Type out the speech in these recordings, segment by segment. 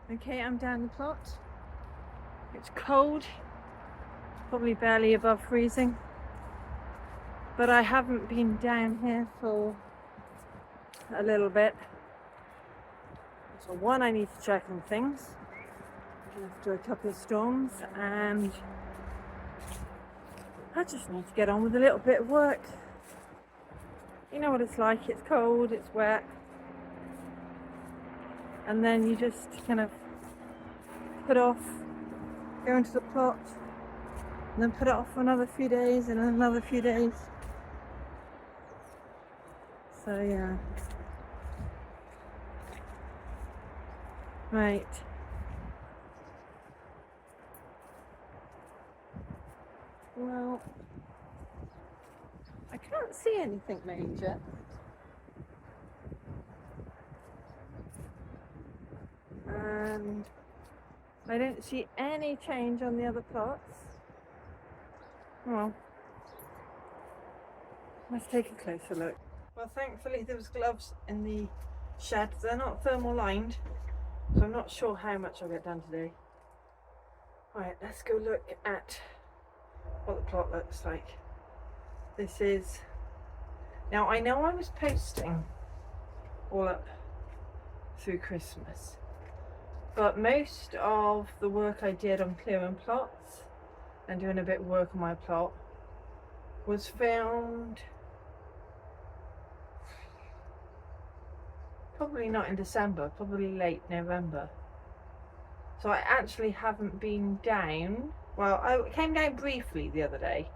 Okay, I'm down the plot. It's cold, probably barely above freezing, but I haven't been down here for a little bit. So one, I need to check on things after a couple of storms, and I just need to get on with a little bit of work. You know what it's like, it's cold, it's wet, and then you just kind of put off, go into the plot, and then put it off for another few days and another few days. So yeah. Right. Well, I can't see anything major. And I don't see any change on the other plots. Well, let's take a closer look. Well, thankfully there was gloves in the shed. They're not thermal lined, so I'm not sure how much I'll get done today. Right, let's go look at what the plot looks like. This is, now I know I was posting all up through Christmas, but most of the work I did on clearing plots and doing a bit of work on my plot was filmed probably not in December, probably late November. So I actually haven't been down. Well, I came down briefly the other day,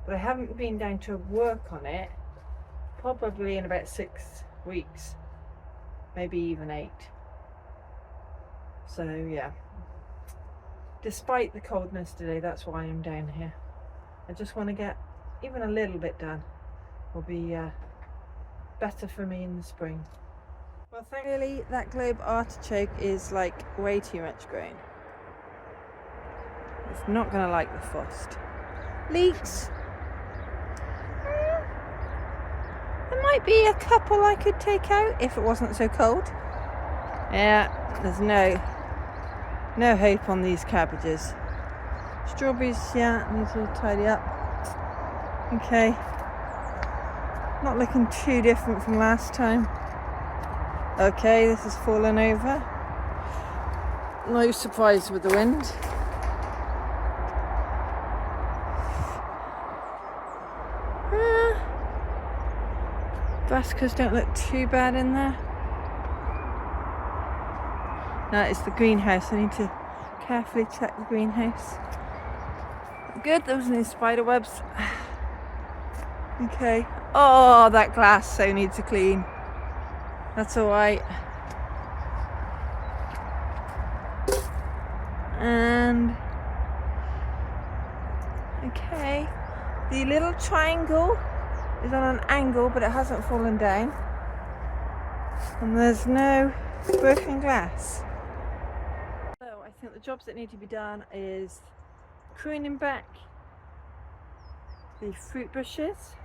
but I haven't been down to work on it probably in about 6 weeks, maybe even 8. So yeah, despite the coldness today, that's why I'm down here. I just want to get even a little bit done. Will be better for me in the spring. Well, really, that globe artichoke is like way too much grain. It's not going to like the frost. Leeks. There might be a couple I could take out if it wasn't so cold. Yeah, there's no hope on these cabbages. Strawberries, yeah, need to tidy up. Okay. Not looking too different from last time. Okay, this has fallen over. No surprise with the wind. Brassicas don't look too bad in there. That is the greenhouse. I need to carefully check the greenhouse. Good, there was no spider webs. Okay. Oh, that glass so needs a clean. That's alright. And okay, the little triangle is on an angle, but it hasn't fallen down. And there's no broken glass. So I think the jobs that need to be done is pruning back the fruit bushes,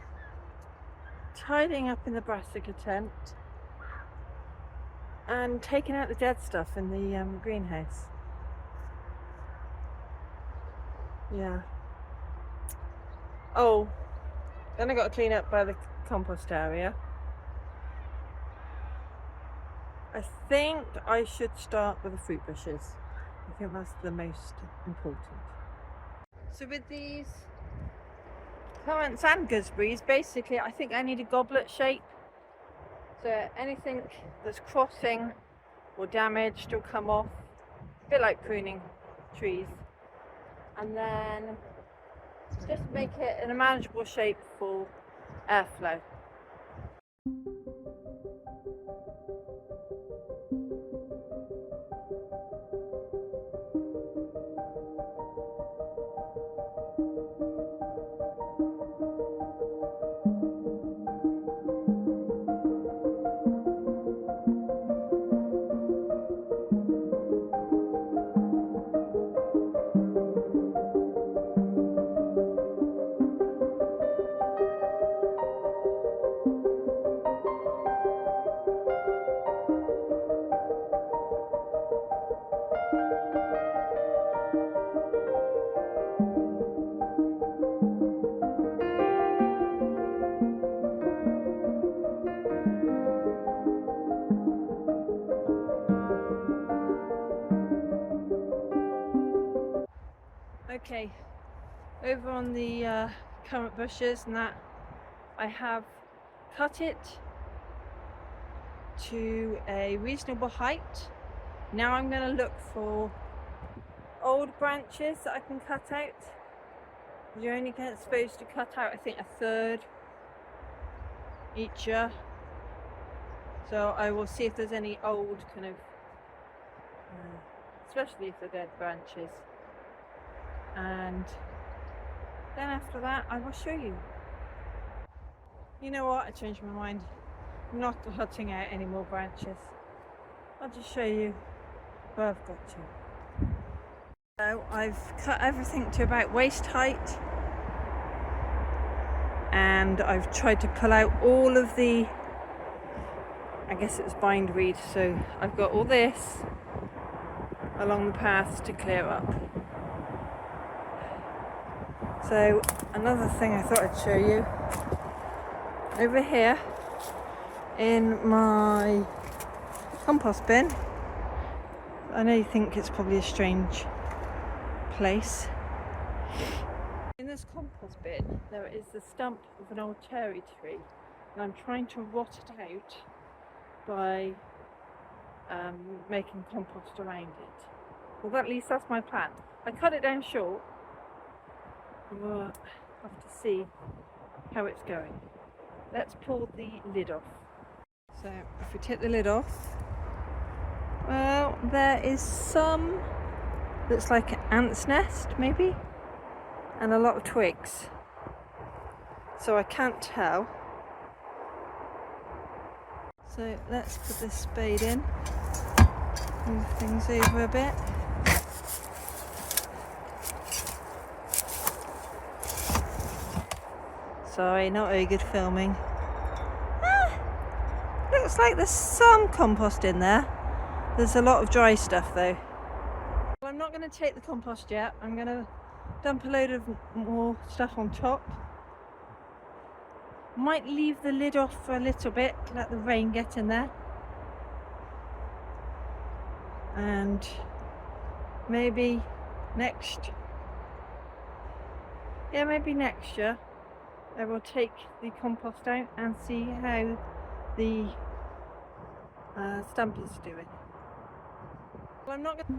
tidying up in the brassica tent, and taking out the dead stuff in the greenhouse. Yeah. Oh, then I got to clean up by the compost area. I think I should start with the fruit bushes. I think that's the most important. So with these currants and gooseberries, basically I think I need a goblet shape. So anything that's crossing or damaged will come off, a bit like pruning trees, and then just make it in a manageable shape for airflow. Okay, over on the currant bushes and that, I have cut it to a reasonable height. Now I'm going to look for old branches that I can cut out. You're only supposed to cut out, I think, a third each year. So I will see if there's any old kind of, especially if they're dead branches. And then after that I will show you. You know what, I changed my mind. I'm not cutting out any more branches. I'll just show you where I've got to. So I've cut everything to about waist height, and I've tried to pull out all of the, I guess it was bindweed, so I've got all this along the path to clear up. So another thing I thought I'd show you, over here in my compost bin, I know you think it's probably a strange place. In this compost bin there is the stump of an old cherry tree, and I'm trying to rot it out by making compost around it. Well, at least that's my plan. I cut it down short. We'll have to see how it's going. Let's pull the lid off. So if we take the lid off, well, there is some that's like an ant's nest maybe, and a lot of twigs, so I can't tell. So let's put this spade in, move things over a bit. Sorry, not very good filming. Looks like there's some compost in there. There's a lot of dry stuff though. Well, I'm not going to take the compost yet. I'm going to dump a load of more stuff on top. Might leave the lid off for a little bit, let the rain get in there. And maybe next year I will take the compost out and see how the stump is doing. Well, I'm not going to...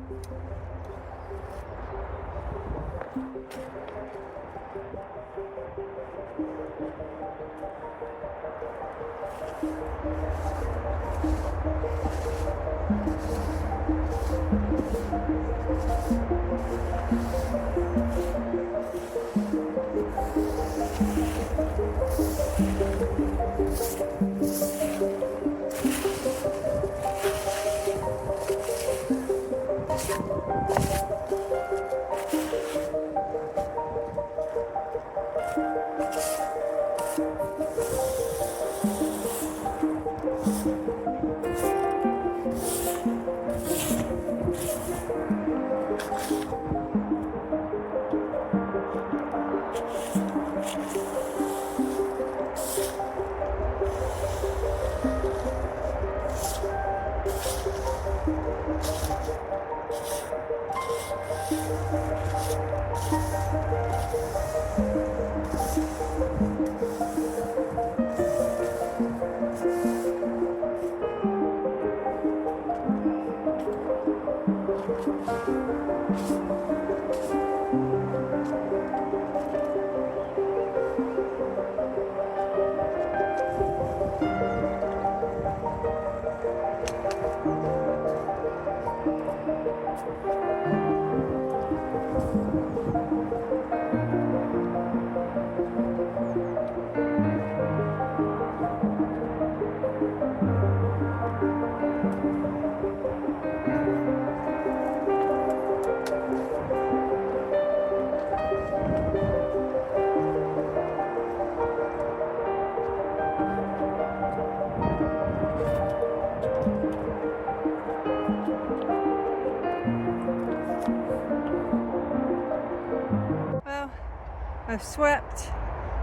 I've swept,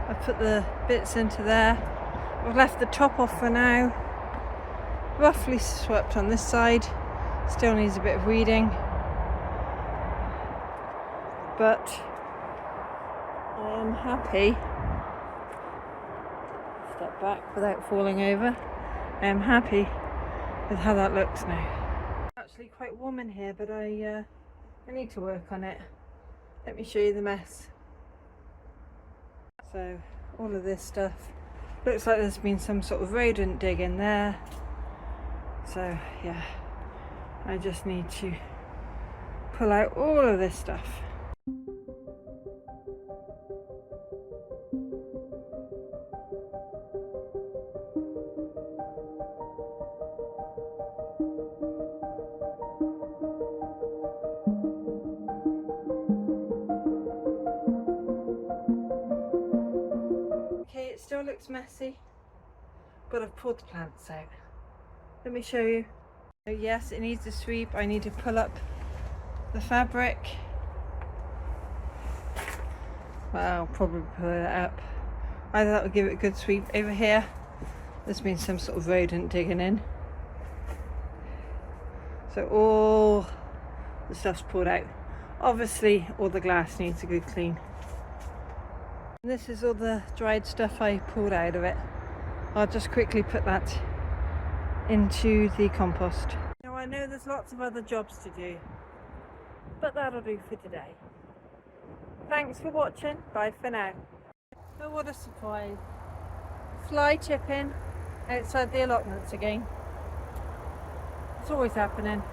I've put the bits into there, I've left the top off for now, roughly swept on this side, still needs a bit of weeding, but I am happy. Step back without falling over. I am happy with how that looks now. It's actually quite warm in here, but I need to work on it. Let me show you the mess. So all of this stuff looks like there's been some sort of rodent dig in there. So yeah, I just need to pull out all of this stuff. Okay, it still looks messy, but I've pulled the plants out. Let me show you. So yes, it needs a sweep. I need to pull up the fabric. Well, I'll probably pull it up. Either that will give it a good sweep. Over here, there's been some sort of rodent digging in. So all the stuff's pulled out. Obviously, all the glass needs a good clean. And this is all the dried stuff I pulled out of it. I'll just quickly put that into the compost. Now I know there's lots of other jobs to do, but that'll do for today. Thanks for watching. Bye for now. Oh, what a surprise. Fly chipping outside the allotments again. It's always happening.